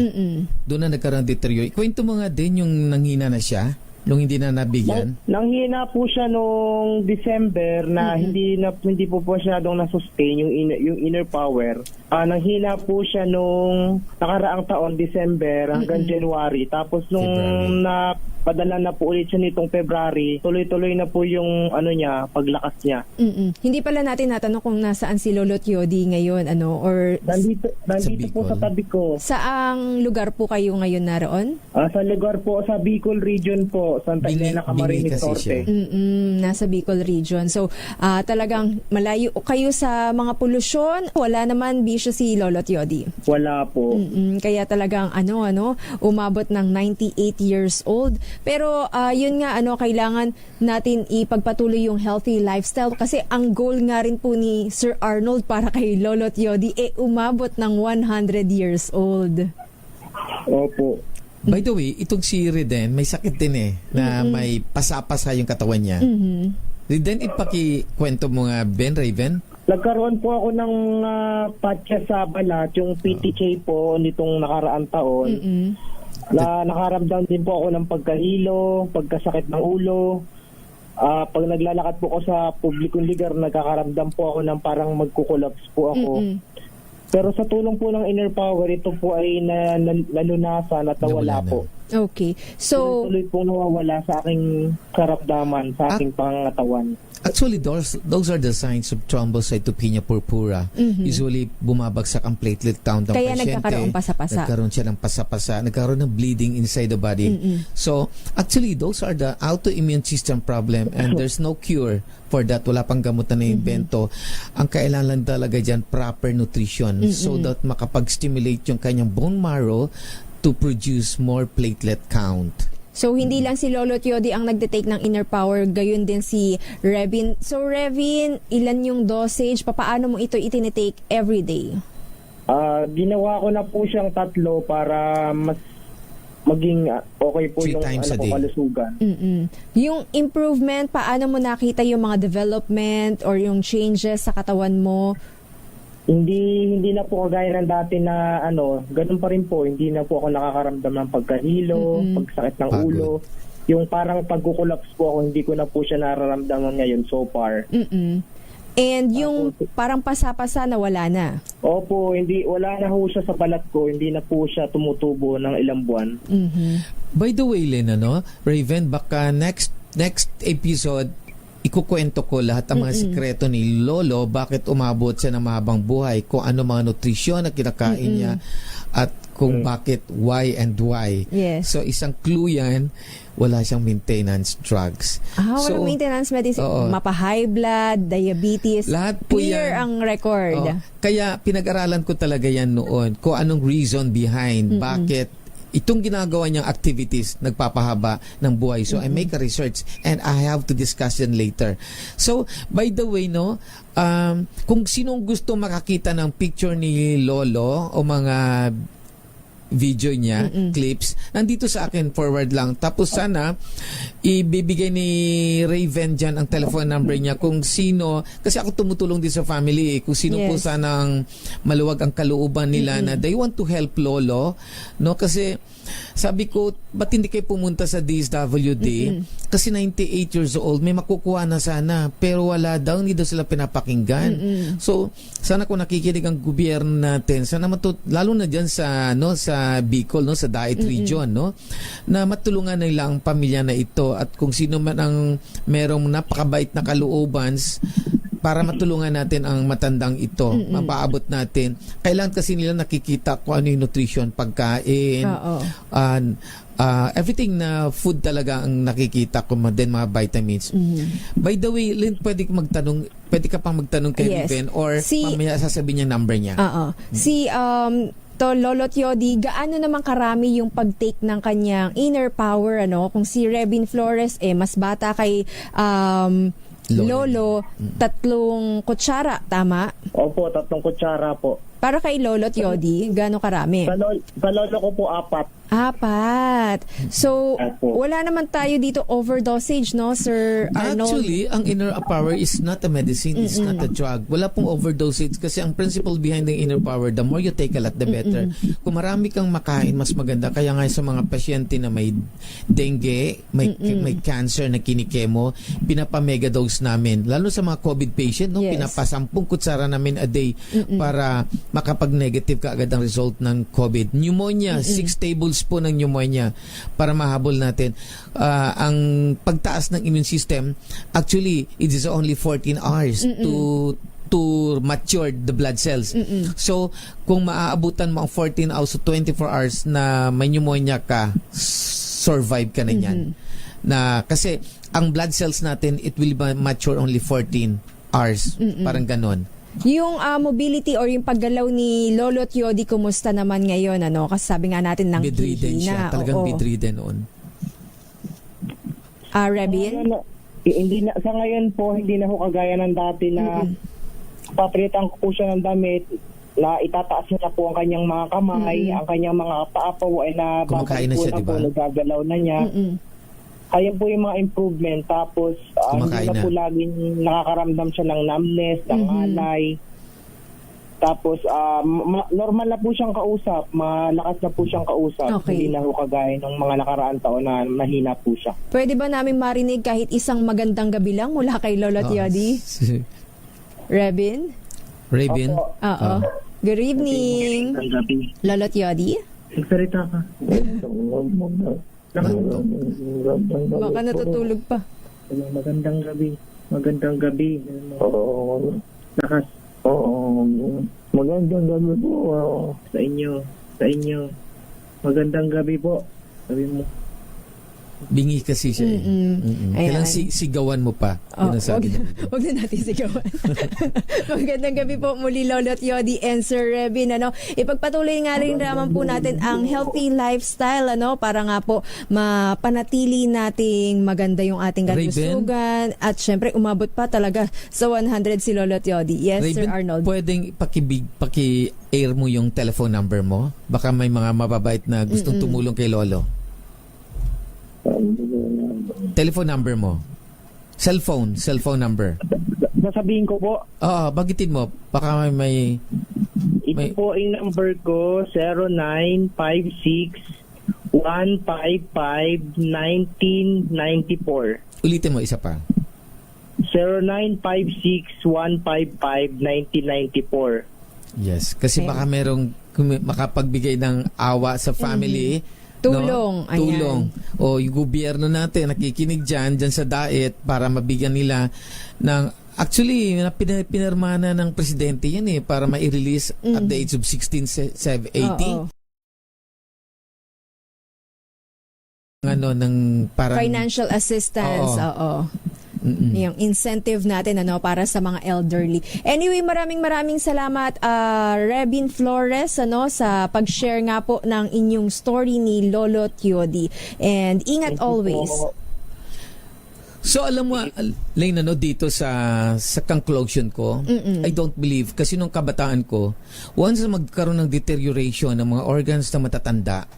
Doon na nagkaroon deteriorate. Kwento mo nga din yung nanghina na siya nung hindi na nabigyan. Nanghina po siya nung December na hindi po siya na-sustain yung inner power. Nanghina po siya nung nakaraang taon December hanggang January. Tapos nung padala na po ulit siya nitong February, tuloy-tuloy na po yung paglakas niya. Hindi pala natin natanong kung nasaan si Lolo Yodi ngayon, or nandito po sa tabi ko. Saang lugar po kayo ngayon naroon? Sa lugar po sa Bicol region po, Santa Elena, Camarines Norte. Nasa Bicol region. So, talagang malayo kayo sa mga polusyon. Wala naman bisyo si Lolo Yodi. Wala po. Kaya talagang umabot ng 98 years old. Pero yun nga, kailangan natin ipagpatuloy yung healthy lifestyle kasi ang goal nga rin po ni Sir Arnold para kay Lolo Yodi umabot ng 100 years old. Opo. By the way, itong si Reden, may sakit din na may pasa-pasa yung katawan niya. Reden, ipakikwento mo nga, Raven? Nagkaroon po ako ng patya sa balat, yung PTK po nitong nakaraang taon. Nakaramdam din po ako ng pagkahilo, pagkasakit ng ulo. Pag naglalakad po ako sa publikong lugar, nagkakaramdam po ako ng parang magkukulaps po ako. Pero sa tulong po ng inner power, ito po ay nalunasan at nawala po. Okay. So, tuloy po nawawala sa aking karamdaman, sa aking pangangatawan. Actually, those are the signs of thrombocytopenia purpura. Usually, bumabagsak ang platelet count ng kaya pasyente. Nagkakaroon pasa-pasa. Nagkaroon siya ng pasa-pasa. Nagkaroon ng bleeding inside the body. So, actually, those are the autoimmune system problem and there's no cure for that. Wala pang gamot na na-invento. Ang kailangan talaga dyan, proper nutrition so that makapag-stimulate yung kanyang bone marrow to produce more platelet count. So, hindi lang si Lolo Yodi ang nagde-take ng inner power, gayon din si Revin. So, Revin, ilan yung dosage? Paano mo ito itinitake everyday? Ginawa ko na po siyang 3 para mas maging okay po 3 yung times a day. kalusugan. Yung improvement, paano mo nakita yung mga development or yung changes sa katawan mo? Hindi na po kagaya ng dati na ganun pa rin po. Hindi na po ako nakakaramdam ng pagkahilo, pagsakit ng ulo. Yung parang pagkukulaps po ako, hindi ko na po siya nararamdaman ngayon so far. And yung parang pasa-pasa na wala na? Opo, wala na ho siya sa balat ko. Hindi na po siya tumutubo ng ilang buwan. By the way, Len, Raven, baka next episode, ikukwento ko lahat ng mga sikreto ni Lolo, bakit umabot siya ng mahabang buhay, kung ano mga nutrisyon na kinakain niya, at kung bakit, why and why. Yes. So, isang clue yan, wala siyang maintenance drugs. Walang maintenance medicine. Mapa-high blood, diabetes, lahat po clear yan. ang record. Kaya pinag-aralan ko talaga yan noon, kung anong reason behind, bakit itong ginagawa niyang activities nagpapahaba ng buhay. So I make a research and I have to discuss it later. So by the way, kung sinong gusto makakita ng picture ni Lolo o mga video niya, clips, nandito sa akin, forward lang. Tapos sana, ibibigay ni Raven dyan ang telephone number niya kung sino, kasi ako tumutulong din sa family, kung sino po sanang maluwag ang kalooban nila na they want to help Lolo, kasi sabi ko, ba't hindi kayo pumunta sa DSWD? Kasi 98 years old, may makukuha na sana, pero wala daw, hindi daw sila pinapakinggan. So, sana kung nakikinig ang gobyerno natin, sana lalo na dyan sa Bicol, sa Daet region, na matulungan nila ang pamilya na ito, at kung sino man ang merong napakabait na kalooban, para matulungan natin ang matandang ito, mapaabot natin. Kailangan kasi nila nakikita kung ano yung nutrition, pagkain, everything na food talaga ang nakikita ko, din mga vitamins. By the way, Lynn, pwede ka pang magtanong kay Ruben or mamaya sasabihin niya number niya. To Lolo Yodi, gaano naman karami yung pag-take ng kanyang inner power, ano? Kung si Rebin Flores mas bata kay Lolo, 3 kutsara, tama? Opo, 3 kutsara po. Para kay Lolo Yodi, gaano karami? Sa lolo ko po 4. 4. So, wala naman tayo dito overdosage, no, Sir Arnold? Actually, ang inner power is not a medicine, it's not a drug. Wala pong overdosage kasi ang principle behind the inner power, the more you take a lot, the better. Kung marami kang makain, mas maganda. Kaya nga sa mga pasyente na may dengue, may cancer na kinikemo, pinapa-megadose namin. Lalo sa mga COVID patient, no, pinapa-10 kutsara namin a day para makapag-negative ka agad ang result ng COVID. Pneumonia, 6 tablespoons po ng pneumonia para mahabol natin. Ang pagtaas ng immune system, actually, it is only 14 hours to mature the blood cells. So, kung maaabutan mo ang 14 hours to 24 hours na may pneumonia ka, survive ka na yan. Kasi, ang blood cells natin, it will mature only 14 hours. Parang ganon. Yung mobility or yung paggalaw ni Lolo Yodi, kumusta naman ngayon? Ano? Kasi sabi nga natin nang bedridden siya. Talagang bedridden noon. Rebin? Hindi na, sa ngayon po, hindi na ho kagaya ng dati na papalitan ko po siya ng damit na itataas niya na po ang kanyang mga kamay, ang kanyang mga paa po ay na kumakain na siya, diba? Nagagalaw na niya. Ayan po yung mga improvement. Tapos, hindi na po laging nakakaramdam siya ng numbness, ng alay. Tapos, normal na po siyang kausap. Malakas na po siyang kausap. Hindi na po kagaya ng mga nakaraan taon na mahina po siya. Pwede ba namin marinig kahit isang magandang gabi lang mula kay Lolo Yodi? Rebin? Oo. Good evening. Lolo Yodi? Nagsalita ka. Baka natutulog pa. Magandang gabi. Magandang gabi. Lakas. Magandang gabi po. Sa inyo. Magandang gabi po. Sabi mo. Bingi kasi siya. Kailangan sigawan mo pa. Huwag na natin sigawan. Magandang gabi po muli, Lolo Yodi and Sir Rebin. Ipagpatuloy nga rin naman po natin ang healthy lifestyle, para nga po mapanatili nating maganda yung ating kalusugan at syempre umabot pa talaga sa 100 si Lolo Yodi. Yes, Raven, Sir Arnold. Pwedeng paki-air mo yung telephone number mo? Baka may mga mababait na gustong tumulong kay Lolo. Telephone number mo. Cellphone number. Sasabihin ko po. Oo, bagitin mo. Baka may ito po yung number ko, 0956-155-1994. Ulitin mo isa pa. 0956-155-1994. Yes, kasi baka merong makapagbigay ng awa sa family. Tulong. No? Tulong. O yung gobyerno natin nakikinig dyan sa DAET para mabigyan nila ng actually pinirmahan ng presidente yan para ma-release at the age of 16, 80. Ng parang financial assistance. Yung incentive natin para sa mga elderly. Anyway, maraming salamat Rebin Flores sa pag-share nga po ng inyong story ni Lolo Yodi. And ingat always. So alam mo, Lane, dito sa conclusion ko, I don't believe, kasi nung kabataan ko, once na magkaroon ng deterioration ng mga organs na matatanda,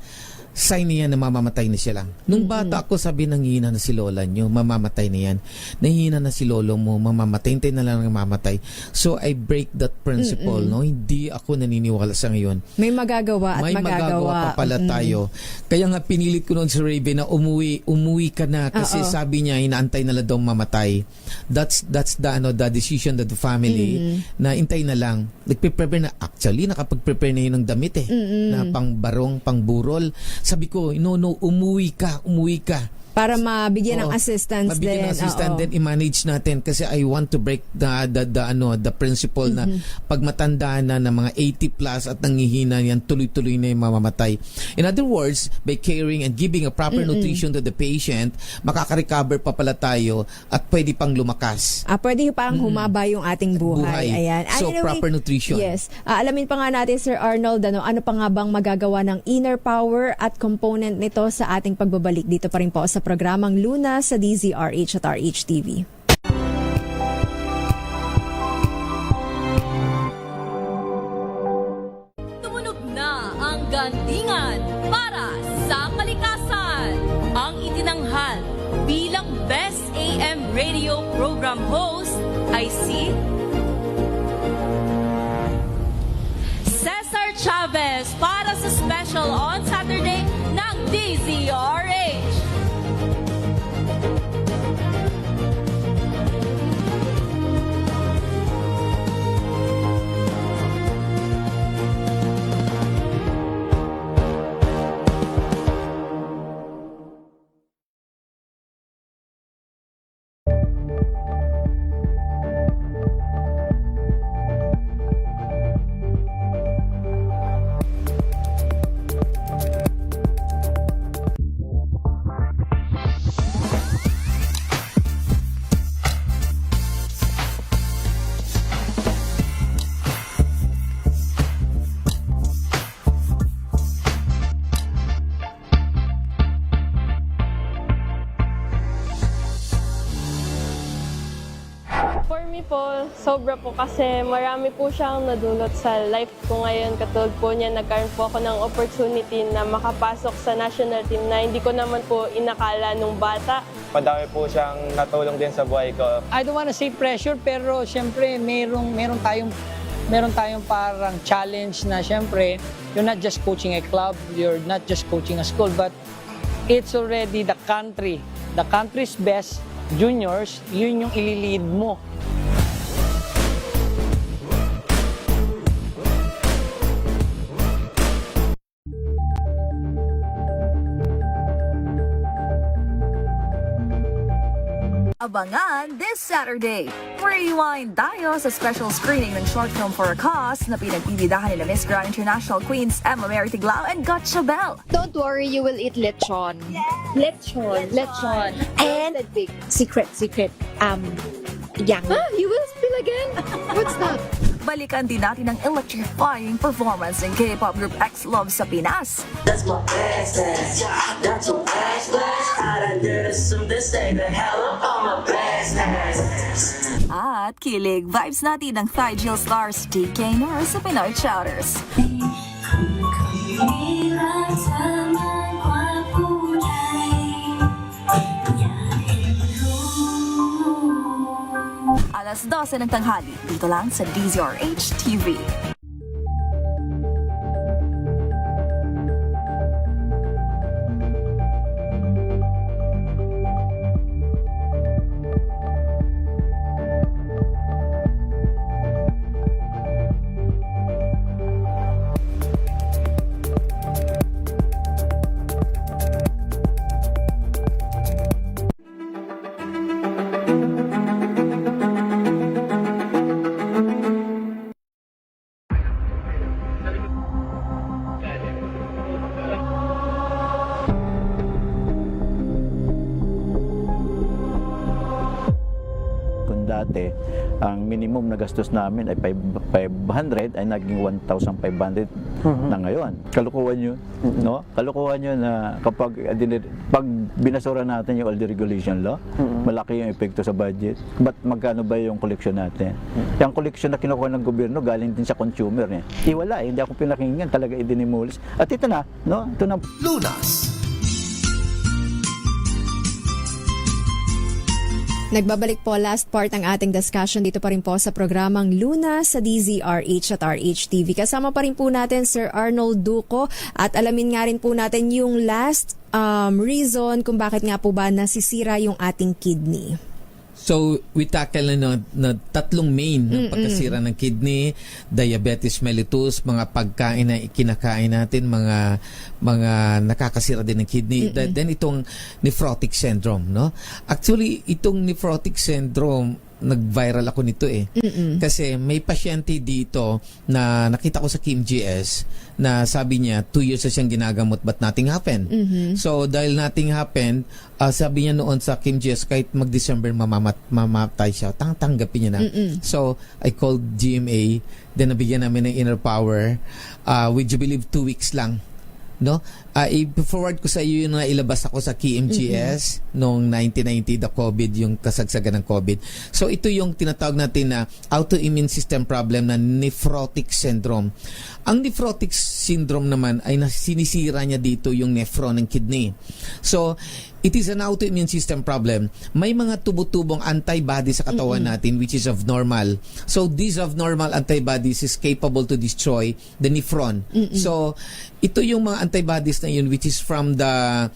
sign niya na mamamatay na siya lang. Nung bata ako, sabi nanghihina na si lola nyo, mamamatay na yan. Nahihina na si lolo mo, mamamatay. Hintay na lang mamamatay. So, I break that principle. No? Hindi ako naniniwala sa ngayon. May magagawa at magagawa pa pala tayo. Kaya nga, pinilit ko noon si Raven na umuwi ka na. Kasi sabi niya, inaantay na lang daw mamatay. That's the decision that the family na intay na lang. Nagpe-prepare na. Actually, nakapag-prepare na yun ng damit na pang-barong, pang-burol. Sabi ko, no, umuwi ka. Para mabigyan ng Oo, assistance mabigyan din. ng assistance Oo. din, i-manage natin kasi I want to break the principle na pag matanda na ng mga 80 plus at nanghihina yan, tuloy-tuloy na yung mamamatay. In other words, by caring and giving a proper nutrition to the patient, makaka-recover pa pala tayo at pwede pang lumakas. Pwede pang humaba yung ating buhay. Ayan. So, proper nutrition. Yes. Alamin pa nga natin, Sir Arnold, ano pa nga bang magagawa ng inner power at component nito sa ating pagbabalik dito pa rin po sa programang Luna sa DZRH at RH-TV. Tumunog na ang gandingan para sa kalikasan. Ang itinanghal bilang Best AM Radio Program Host ay si Cesar Chavez para sa special on Saturday ng DZRH. For me po, sobra po kasi marami po siyang nadulot sa life ko ngayon. Katulad po niya, nagkaroon po ako ng opportunity na makapasok sa national team na hindi ko naman po inakala nung bata. Madami po siyang natulong din sa buhay ko. I don't wanna say pressure, pero siyempre meron tayong parang challenge na siyempre you're not just coaching a club, you're not just coaching a school, but it's already the country's best juniors, yun yung ililid mo. Abangan this Saturday. Rewind tayo sa special screening ng short film for a cause na pinagbibidahan nila Miss Grand International Queens Emma Mary Tiglao and Gotcha Bell. Don't worry, you will eat lechon. Lechon. And secret. Yang. You will spill again? What's that? Balikan din natin ang electrifying performance ng K-pop group X-Love sa Pinas. That's my best ass. That's your best ass. I done did some this day the hell up on my best ass. At kilig vibes natin ng Thai Jill Stars TK Nor sa Pinoy Chowders. Alas 12 ng tanghali, dito lang sa DZRH TV. Dati, ang minimum na gastos namin ay 500 ay naging 1,500 na ngayon. Kalukuhan yun, no? Kalukuhan yun na kapag pag binasura natin yung old regulation law, malaki yung epekto sa budget. But magkano ba yung collection natin? Yung collection na kinukuha ng gobyerno galing din sa consumer eh. Wala, hindi ako pinakinggan, talaga idinimulis. At ito na, no? Ito na. Lunas. Nagbabalik po last part ng ating discussion dito pa rin po sa programang Luna sa DZRH at RH-TV. Kasama pa rin po natin Sir Arnold Duco at alamin nga rin po natin yung last reason kung bakit nga po ba nasisira yung ating kidney. So, we tackle na tatlong main ng pagkasira ng kidney, diabetes mellitus, mga pagkain na kinakain natin, mga nakakasira din ng kidney. Then itong nephrotic syndrome, no? Actually, itong nephrotic syndrome, nag-viral ako nito Kasi may pasyente dito na nakita ko sa KIMGS na sabi niya 2 years na siyang ginagamot but nothing happened. So dahil nothing happened, sabi niya noon sa KIMGS kahit mag-December mamatay siya, tanggapin niya na. So I called GMA, then nabigyan namin ng Inner Power. Would you believe 2 weeks lang? No? I-forward ko sa iyo yung nailabas ako sa KMGS noong 1990, the COVID, yung kasagsagan ng COVID. So ito yung tinatawag natin na autoimmune system problem na nephrotic syndrome. Ang nephrotic syndrome naman ay sinisira niya dito yung nephron ng kidney. So it is an autoimmune system problem. May mga tubo-tubong antibody sa katawan natin which is abnormal. So these abnormal antibodies is capable to destroy the nephron. So ito yung mga antibodies na yun which is from the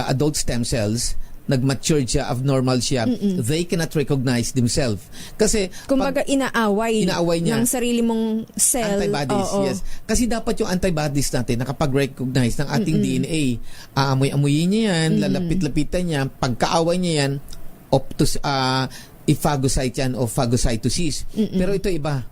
adult stem cells. Nag-mature siya, abnormal siya, they cannot recognize themselves. Kasi kumbaga inaaway niya ng sarili mong cell. Antibodies, yes. Kasi dapat yung antibodies natin nakapag-recognize ng ating DNA. Aamoy-amoyin niya yan, lalapit-lapitan niya, pagkaaway niya yan, phagocyte yan o phagocytosis. Pero ito iba.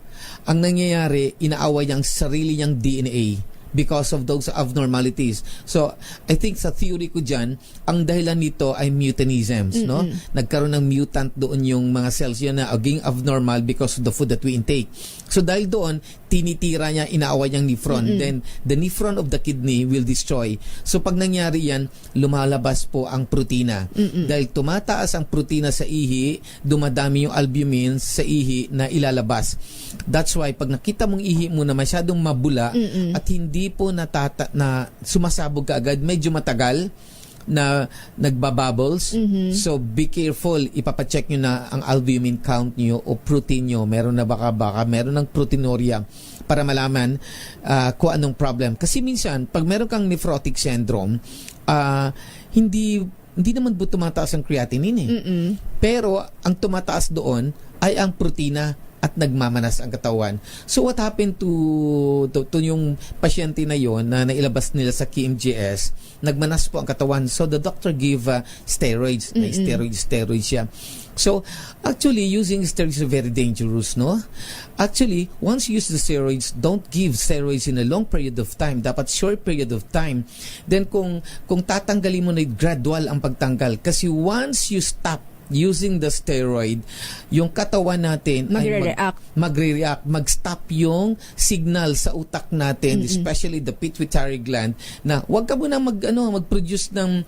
Ang nangyayari, inaaway niya ang sarili niyang DNA because of those abnormalities. So, I think sa theory ko dyan, ang dahilan nito ay mutanisms, no? Nagkaroon ng mutant doon yung mga cells yun na aging abnormal because of the food that we intake. So, dahil doon, tinitira niya, inaaway niyang nephron. Then, the nephron of the kidney will destroy. So, pag nangyari yan, lumalabas po ang protina. Dahil tumataas ang protina sa ihi, dumadami yung albumin sa ihi na ilalabas. That's why, pag nakita mong ihi mo na masyadong mabula at hindi po na sumasabog ka agad, medyo matagal na nagbabubbles. So be careful, ipapacheck nyo na ang albumin count nyo o protein nyo. Meron na baka meron ng proteinuria para malaman kung anong problem. Kasi minsan, pag meron kang nephrotic syndrome, hindi naman po tumataas ang creatinine pero ang tumataas doon ay ang protina at nagmamanas ang katawan. So what happened to yung pasyente na yon na nailabas nila sa KMGS, nagmanas po ang katawan. So the doctor gave steroids. Steroids siya. So actually using steroids is very dangerous, no? Actually, once you use the steroids, don't give steroids in a long period of time. Dapat short period of time. Then kung tatanggalin mo na, gradual ang pagtanggal. Kasi once you stop using the steroid, yung katawan natin magre-react, mag-stop yung signal sa utak natin, especially the pituitary gland, na wag ka muna mag-produce ng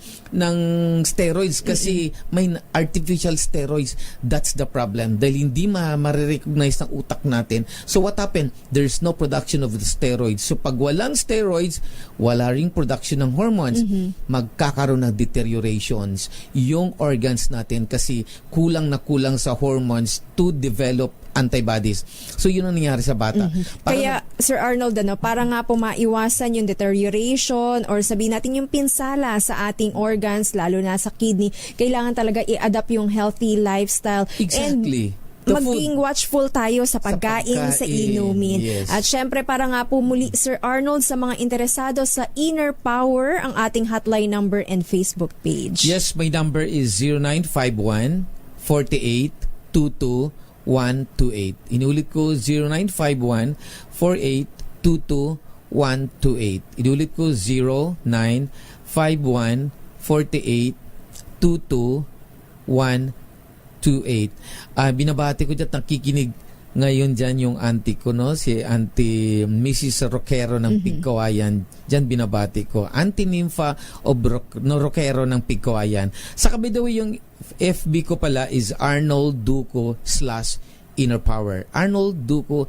steroids kasi may artificial steroids. That's the problem. Dahil hindi ma-recognize ng utak natin. So what happened? There's no production of the steroids. So pag walang steroids, wala ring production ng hormones. Magkakaroon ng deteriorations yung organs natin kasi kulang sa hormones to develop antibodies. So yun ang nangyari sa bata. Kaya Sir Arnold, para nga po maiwasan yung deterioration or sabihin natin yung pinsala sa ating organs, lalo na sa kidney, kailangan talaga i-adapt yung healthy lifestyle. Exactly. And maging watchful tayo sa pagkain, sa inumin. Yes. At syempre, para nga po muli, Sir Arnold, sa mga interesado sa Inner Power, ang ating hotline number and Facebook page. Yes, my number is 0951 48 22 128. Inulit ko, 0951 48 22 128. Inulit ko, 0951 48 22 128. Binabati ko dyan, nakikinig ngayon dyan yung auntie ko, no? Si Auntie Mrs. Roquero ng Pigcawayan. Dyan binabati ko. Auntie Nympha Roquero ng Pigcawayan. Sa kabidawi yung FB ko pala is Arnold Duco /Inner Power. Arnold Duco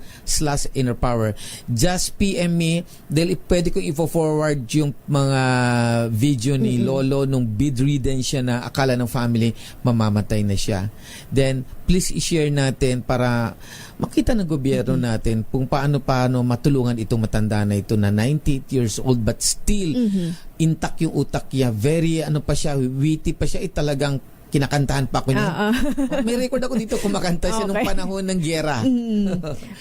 /Inner Power. Just PM me dahil pwede ko i-forward yung mga video ni Lolo nung bedridden siya na akala ng family mamamatay na siya. Then please i-share natin para makita ng gobyerno natin kung paano matulungan itong matanda na ito na 98 years old but still intact yung utak niya. Very pa siya, witty pa siya. Talagang kinakantahan pa ako niya. May record ako dito, kumakanta siya nung panahon ng giyera.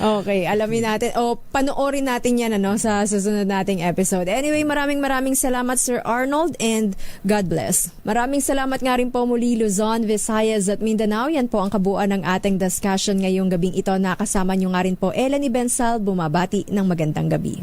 Okay, alamin natin. O, panoorin natin yan sa susunod nating episode. Anyway, maraming salamat Sir Arnold and God bless. Maraming salamat nga rin po muli Luzon, Visayas at Mindanao. Yan po ang kabuuan ng ating discussion ngayong gabing ito. Nakasama nyo nga rin po Eleni Bensal, bumabati ng magandang gabi.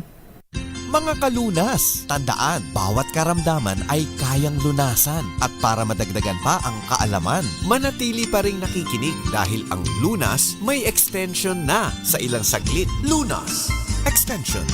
Mga kalunas, tandaan, bawat karamdaman ay kayang lunasan. At para madagdagan pa ang kaalaman, manatili pa ring nakikinig dahil ang Lunas may extension na sa ilang saglit. Lunas Extension.